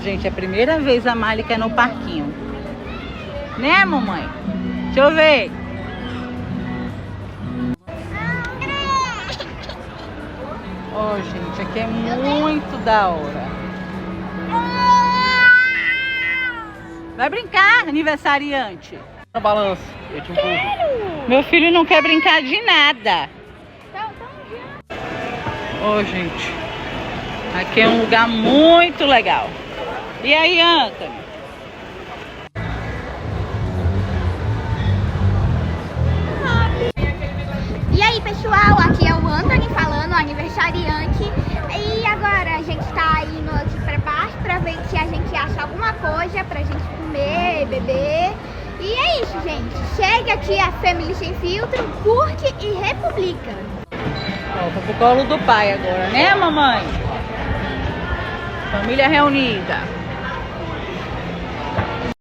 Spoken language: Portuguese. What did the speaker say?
Gente, é a primeira vez a Mali quer no parquinho. Né, mamãe? Deixa eu ver. Oh, gente, aqui é muito da hora. Vai brincar, aniversariante. Na balança, eu te empurro. Meu filho não quer brincar de nada. Oh, gente, aqui é um lugar muito legal. E aí, Anthony? E aí, pessoal, aqui é o Anthony falando, o aniversariante. E agora a gente tá indo aqui pra baixo pra ver se a gente acha alguma coisa pra gente comer, beber. E é isso, gente. Chega aqui a Family Sem Filtro, curte e republica. Ó, vou pro colo do pai agora, né, mamãe? Família reunida.